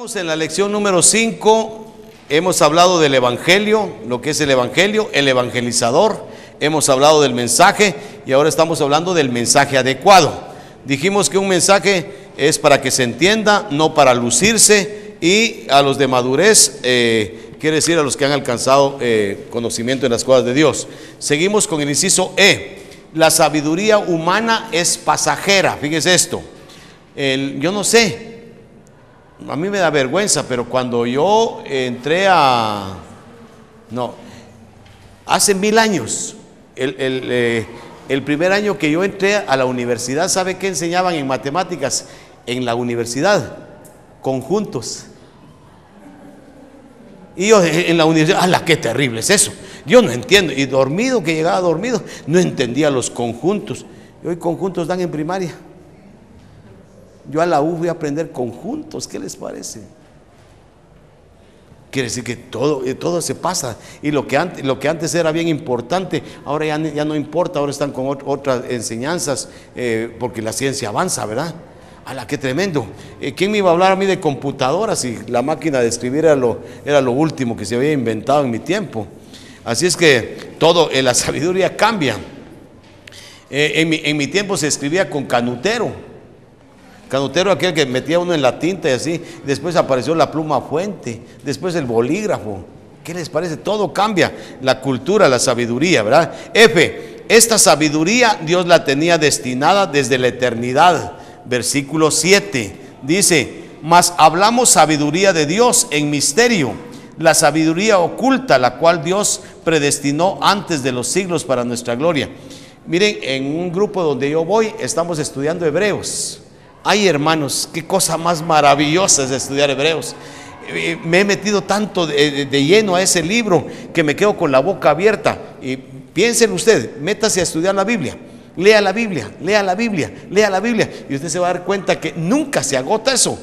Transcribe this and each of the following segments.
Estamos en la lección número 5, hemos hablado del Evangelio, lo que es el Evangelio, el evangelizador, hemos hablado del mensaje y ahora estamos hablando del mensaje adecuado. Dijimos que un mensaje es para que se entienda, no para lucirse, y a los de madurez, quiere decir a los que han alcanzado conocimiento en las cosas de Dios. Seguimos con el inciso E, la sabiduría humana es pasajera. Fíjese esto, yo no sé, a mí me da vergüenza, pero cuando yo entré hace 1000 años, el primer año que yo entré a la universidad, ¿sabe qué enseñaban en matemáticas? En la universidad, conjuntos. Y yo en la universidad, ¡ala, qué terrible es eso! Yo no entiendo, y dormido, que llegaba dormido, no entendía los conjuntos. Y hoy conjuntos dan en primaria. Yo a la U voy a aprender conjuntos, ¿qué les parece? Quiere decir que todo se pasa, y lo que antes era bien importante, ahora ya no importa, ahora están con otras enseñanzas, porque la ciencia avanza, ¿verdad? ¡Hala, qué tremendo! ¿Quién me iba a hablar a mí de computadoras si la máquina de escribir era lo último que se había inventado en mi tiempo? Así es que todo, la sabiduría cambia. En mi tiempo se escribía con canutero. Canutero, aquel que metía uno en la tinta y así. Después apareció la pluma fuente, después el bolígrafo. ¿Qué les parece? Todo cambia, la cultura, la sabiduría, ¿verdad? F, esta sabiduría Dios la tenía destinada desde la eternidad. Versículo 7 dice: mas hablamos sabiduría de Dios en misterio, la sabiduría oculta, la cual Dios predestinó antes de los siglos para nuestra gloria. Miren, en un grupo donde yo voy, estamos estudiando Hebreos. Ay, hermanos, qué cosa más maravillosa es estudiar Hebreos. Me he metido tanto de lleno a ese libro que me quedo con la boca abierta. Y piensen usted, métase a estudiar la Biblia, lea la Biblia, lea la Biblia, lea la Biblia, y usted se va a dar cuenta que nunca se agota eso.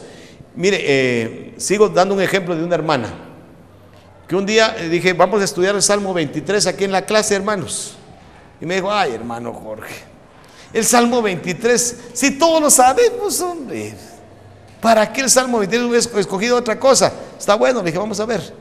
Mire, sigo dando un ejemplo de una hermana que un día dije: vamos a estudiar el Salmo 23 aquí en la clase, hermanos. Y me dijo: ay, hermano Jorge, el Salmo 23, si todos lo sabemos, hombre, ¿para qué el Salmo 23? He escogido otra cosa. Está bueno, le dije: vamos a ver.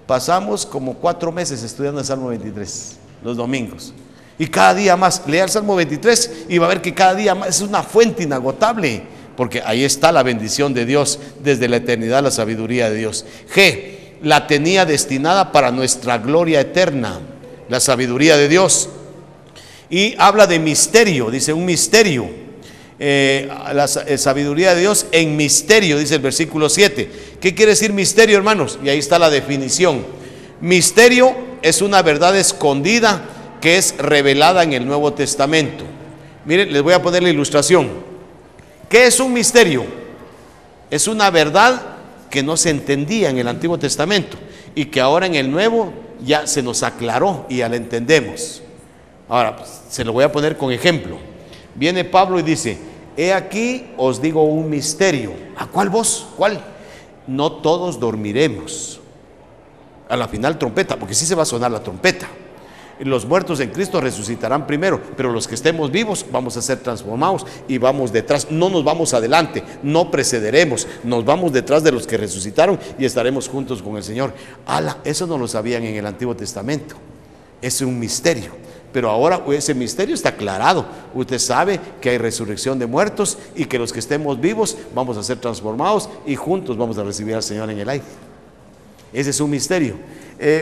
Pasamos como 4 meses estudiando el Salmo 23, los domingos. Y cada día más, lea el Salmo 23 y va a ver que cada día más es una fuente inagotable, porque ahí está la bendición de Dios, desde la eternidad, la sabiduría de Dios. G, la tenía destinada para nuestra gloria eterna, la sabiduría de Dios. Y habla de misterio, dice un misterio, la sabiduría de Dios en misterio, dice el versículo 7. ¿Qué quiere decir misterio, hermanos? Y ahí está la definición. Misterio es una verdad escondida que es revelada en el Nuevo Testamento. Miren, les voy a poner la ilustración. ¿Qué es un misterio? Es una verdad que no se entendía en el Antiguo Testamento y que ahora en el Nuevo ya se nos aclaró y ya la entendemos. Ahora, se lo voy a poner con ejemplo. Viene Pablo y dice: he aquí os digo un misterio. ¿A cuál voz? ¿Cuál? No todos dormiremos a la final trompeta, porque sí se va a sonar la trompeta. Los muertos en Cristo resucitarán primero, pero los que estemos vivos vamos a ser transformados y vamos detrás, no nos vamos adelante, no precederemos, nos vamos detrás de los que resucitaron y estaremos juntos con el Señor. ¡Hala! Eso no lo sabían en el Antiguo Testamento. Es un misterio, pero ahora ese misterio está aclarado. Usted sabe que hay resurrección de muertos y que los que estemos vivos vamos a ser transformados y juntos vamos a recibir al Señor en el aire. Ese es un misterio.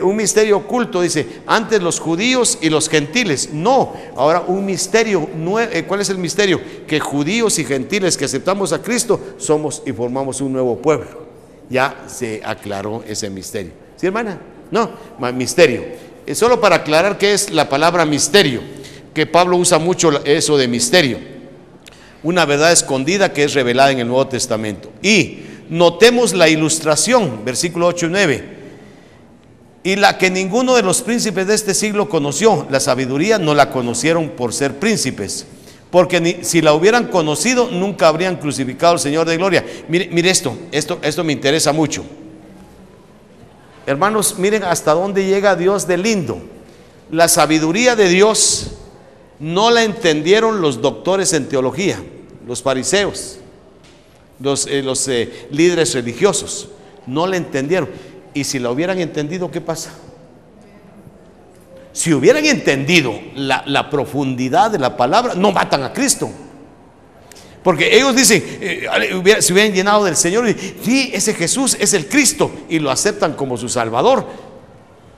Un misterio oculto, dice: antes los judíos y los gentiles. No, ahora un misterio nuevo. ¿Cuál es el misterio? Que judíos y gentiles que aceptamos a Cristo somos y formamos un nuevo pueblo. Ya se aclaró ese misterio. ¿Sí, hermana? No, misterio. Solo para aclarar qué es la palabra misterio, que Pablo usa mucho eso de misterio. Una verdad escondida que es revelada en el Nuevo Testamento. Y notemos la ilustración, versículo 8 y 9. Y la que ninguno de los príncipes de este siglo conoció, la sabiduría, no la conocieron por ser príncipes, porque si la hubieran conocido nunca habrían crucificado al Señor de gloria. Mire esto me interesa mucho. Hermanos, miren hasta dónde llega Dios de lindo. La sabiduría de Dios no la entendieron los doctores en teología, los fariseos, los líderes religiosos. no le entendieron. Y si la hubieran entendido, ¿qué pasa? Si hubieran entendido la profundidad de la palabra, no matan a Cristo. Porque ellos dicen, se hubieran llenado del Señor y sí, ese Jesús es el Cristo, y lo aceptan como su Salvador,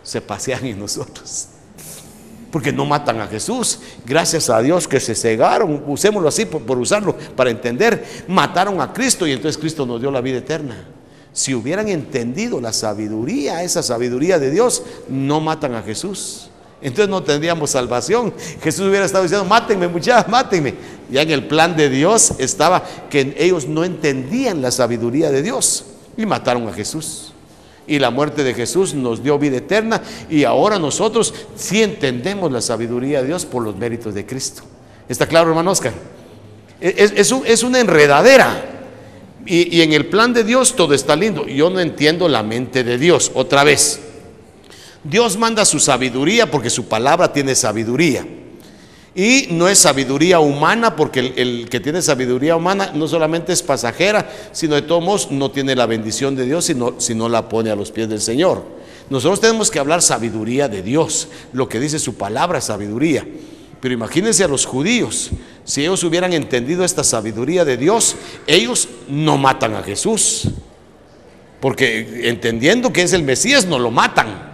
se pasean en nosotros. Porque no matan a Jesús. Gracias a Dios que se cegaron, usémoslo así por usarlo para entender. Mataron a Cristo y entonces Cristo nos dio la vida eterna. Si hubieran entendido la sabiduría, esa sabiduría de Dios, no matan a Jesús. Entonces no tendríamos salvación. Jesús hubiera estado diciendo, mátenme muchachos, mátenme. Ya en el plan de Dios estaba que ellos no entendían la sabiduría de Dios y mataron a Jesús. Y la muerte de Jesús nos dio vida eterna, y ahora nosotros sí entendemos la sabiduría de Dios por los méritos de Cristo. ¿Está claro, hermano Oscar? Es una enredadera. Y en el plan de Dios todo está lindo. Yo no entiendo la mente de Dios. Otra vez, Dios manda su sabiduría porque su palabra tiene sabiduría. Y no es sabiduría humana, porque el que tiene sabiduría humana no solamente es pasajera, sino de todos modos no tiene la bendición de Dios si no la pone a los pies del Señor. Nosotros tenemos que hablar sabiduría de Dios, lo que dice su palabra es sabiduría. Pero imagínense a los judíos, si ellos hubieran entendido esta sabiduría de Dios, ellos no matan a Jesús, porque entendiendo que es el Mesías no lo matan,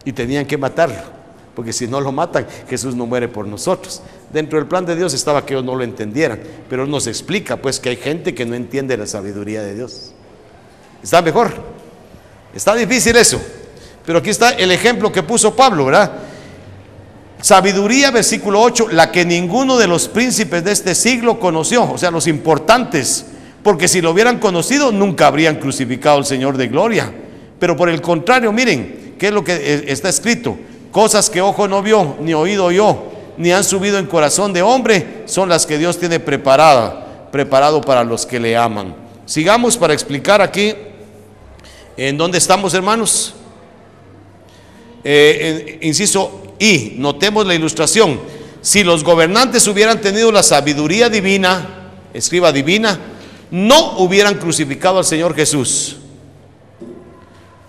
y tenían que matarlo. Porque si no lo matan, Jesús no muere por nosotros. Dentro del plan de Dios estaba que ellos no lo entendieran, pero Él nos explica pues que hay gente que no entiende la sabiduría de Dios. ¿Está mejor? Está difícil eso, pero aquí está el ejemplo que puso Pablo, ¿verdad? Sabiduría, versículo 8, la que ninguno de los príncipes de este siglo conoció, o sea, los importantes, porque si lo hubieran conocido nunca habrían crucificado al Señor de gloria. Pero por el contrario, miren, ¿qué es lo que está escrito? Cosas que ojo no vio, ni oído oyó, ni han subido en corazón de hombre, son las que Dios tiene preparado para los que le aman. Sigamos para explicar aquí en dónde estamos, hermanos. Inciso I, notemos la ilustración. Si los gobernantes hubieran tenido la sabiduría divina, escriba divina, no hubieran crucificado al Señor Jesús.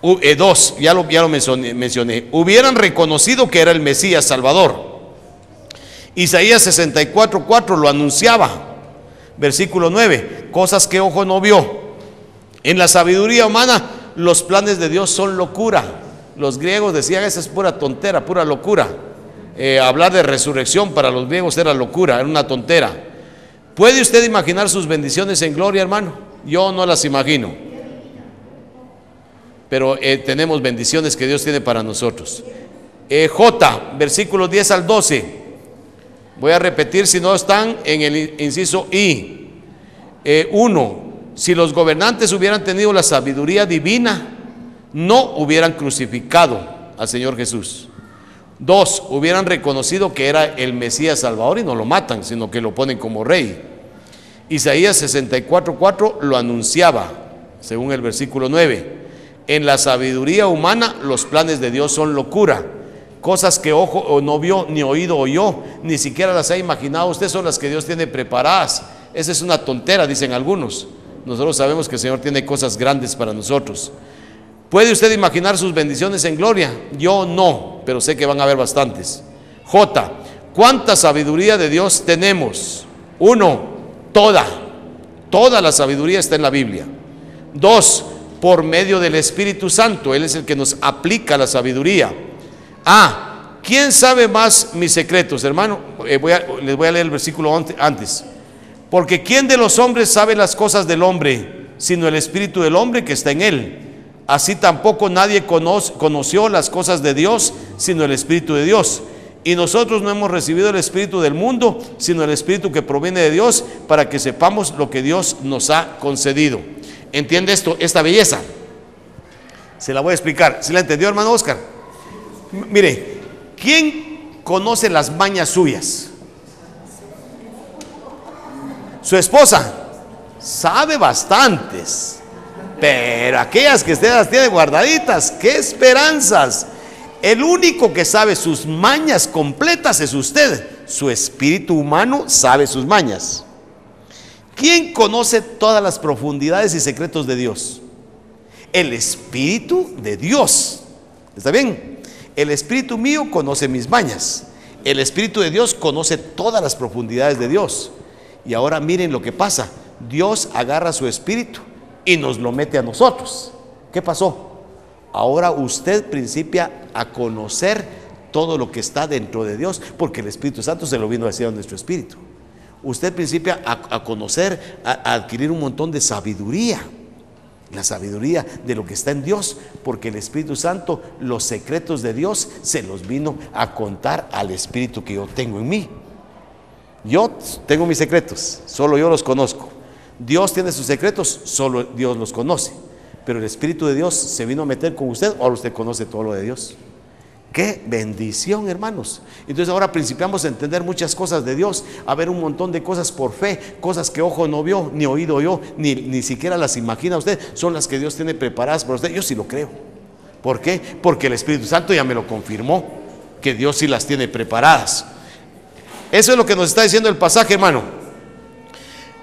2, ya lo mencioné, hubieran reconocido que era el Mesías Salvador. Isaías 64:4 lo anunciaba. Versículo 9, cosas que ojo no vio. En la sabiduría humana los planes de Dios son locura. Los griegos decían, esa es pura tontera, pura locura. Hablar de resurrección para los griegos era locura, era una tontera. ¿Puede usted imaginar sus bendiciones en gloria, hermano? Yo no las imagino. Pero tenemos bendiciones que Dios tiene para nosotros. J, versículos 10 al 12. Voy a repetir si no están en el inciso I. 1, si los gobernantes hubieran tenido la sabiduría divina, no hubieran crucificado al Señor Jesús. 2, hubieran reconocido que era el Mesías Salvador y no lo matan, sino que lo ponen como rey. Isaías 64:4 lo anunciaba, según el versículo 9. En la sabiduría humana los planes de Dios son locura. Cosas que ojo no vio, ni oído oyó, ni siquiera las ha imaginado usted, son las que Dios tiene preparadas. Esa es una tontera, dicen algunos. Nosotros sabemos que el Señor tiene cosas grandes para nosotros. ¿Puede usted imaginar sus bendiciones en gloria? Yo no, pero sé que van a haber bastantes. J, ¿cuánta sabiduría de Dios tenemos? 1, toda la sabiduría está en la Biblia. 2, por medio del Espíritu Santo, Él es el que nos aplica la sabiduría. ¿Quién sabe más mis secretos, hermano? Les voy a leer el versículo antes. Porque ¿quién de los hombres sabe las cosas del hombre, sino el espíritu del hombre que está en él? Así tampoco nadie conoció las cosas de Dios, sino el Espíritu de Dios. Y nosotros no hemos recibido el espíritu del mundo, sino el Espíritu que proviene de Dios, para que sepamos lo que Dios nos ha concedido. ¿Entiende esta belleza? Se la voy a explicar. ¿Se la entendió, hermano Oscar? Mire, ¿quién conoce las mañas suyas? Su esposa sabe bastantes, pero aquellas que usted las tiene guardaditas, qué esperanzas. El único que sabe sus mañas completas es usted. Su espíritu humano sabe sus mañas. ¿Quién conoce todas las profundidades y secretos de Dios? el Espíritu de Dios. ¿Está bien? El Espíritu mío conoce mis mañas. El Espíritu de Dios conoce todas las profundidades de Dios. Y ahora miren lo que pasa. Dios agarra su Espíritu y nos lo mete a nosotros. ¿Qué pasó? Ahora usted principia a conocer todo lo que está dentro de Dios, porque el Espíritu Santo se lo vino a decir a nuestro espíritu. Usted principia a conocer, a adquirir un montón de sabiduría. La sabiduría de lo que está en Dios, porque el Espíritu Santo, los secretos de Dios se los vino a contar al Espíritu que yo tengo en mí. Yo tengo mis secretos, solo yo los conozco. Dios tiene sus secretos, solo Dios los conoce. Pero el Espíritu de Dios se vino a meter con usted, ahora usted conoce todo lo de Dios. ¡Qué bendición, hermanos! Entonces ahora principiamos a entender muchas cosas de Dios, a ver un montón de cosas por fe, cosas que ojo no vio, ni oído yo, ni siquiera las imagina usted, son las que Dios tiene preparadas para usted. Yo sí lo creo. ¿Por qué? Porque el Espíritu Santo ya me lo confirmó, que Dios sí las tiene preparadas. Eso es lo que nos está diciendo el pasaje, hermano.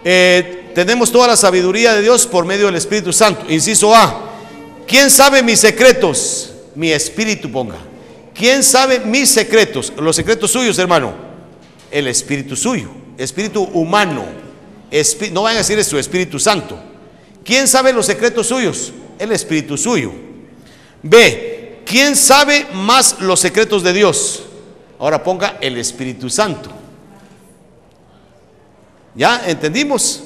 Tenemos toda la sabiduría de Dios por medio del Espíritu Santo. Inciso A: ¿quién sabe mis secretos? Mi espíritu ponga. ¿Quién sabe mis secretos? Los secretos suyos, hermano. El espíritu suyo, espíritu humano. No vayan a decir es su Espíritu Santo. ¿Quién sabe los secretos suyos? El espíritu suyo. B: ¿quién sabe más los secretos de Dios? Ahora ponga el Espíritu Santo. ¿Ya entendimos?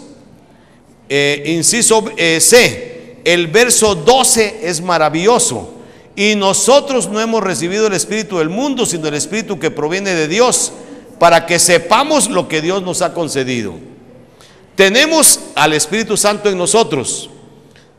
Inciso C: el verso 12 es maravilloso. Y nosotros no hemos recibido el espíritu del mundo, sino el espíritu que proviene de Dios, para que sepamos lo que Dios nos ha concedido. Tenemos al Espíritu Santo en nosotros.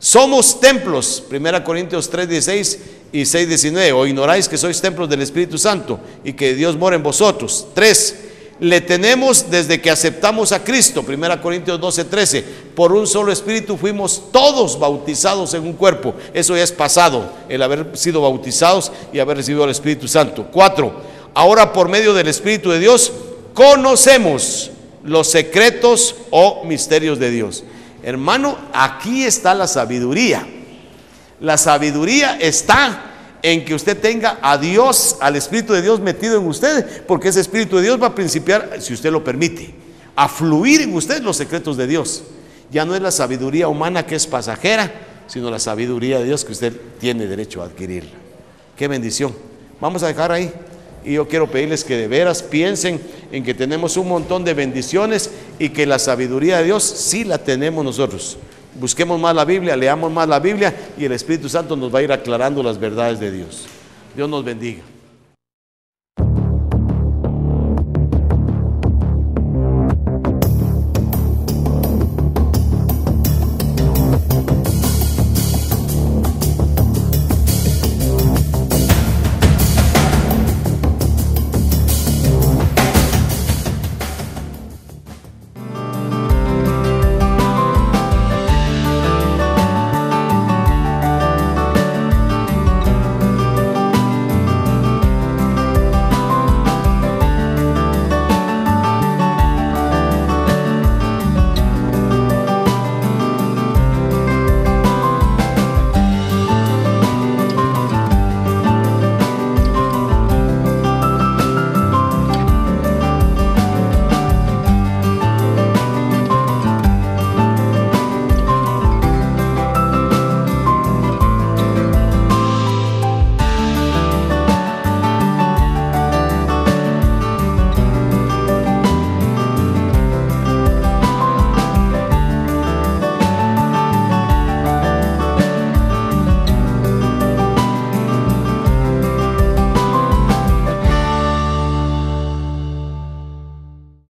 Somos templos, 1 Corintios 3:16 y 6:19. ¿O ignoráis que sois templos del Espíritu Santo y que Dios mora en vosotros? 3: le tenemos desde que aceptamos a Cristo, 1 Corintios 12:13. Por un solo espíritu fuimos todos bautizados en un cuerpo. Eso ya es pasado, el haber sido bautizados y haber recibido el Espíritu Santo. 4: ahora por medio del Espíritu de Dios conocemos los secretos o misterios de Dios. Hermano, aquí está la sabiduría. La sabiduría está en que usted tenga a Dios, al Espíritu de Dios metido en usted, porque ese Espíritu de Dios va a principiar, si usted lo permite, a fluir en usted los secretos de Dios. Ya no es la sabiduría humana que es pasajera, sino la sabiduría de Dios que usted tiene derecho a adquirirla. Qué bendición. Vamos a dejar ahí. Y yo quiero pedirles que de veras piensen en que tenemos un montón de bendiciones y que la sabiduría de Dios sí la tenemos nosotros. Busquemos más la Biblia, leamos más la Biblia y el Espíritu Santo nos va a ir aclarando las verdades de Dios. Dios nos bendiga.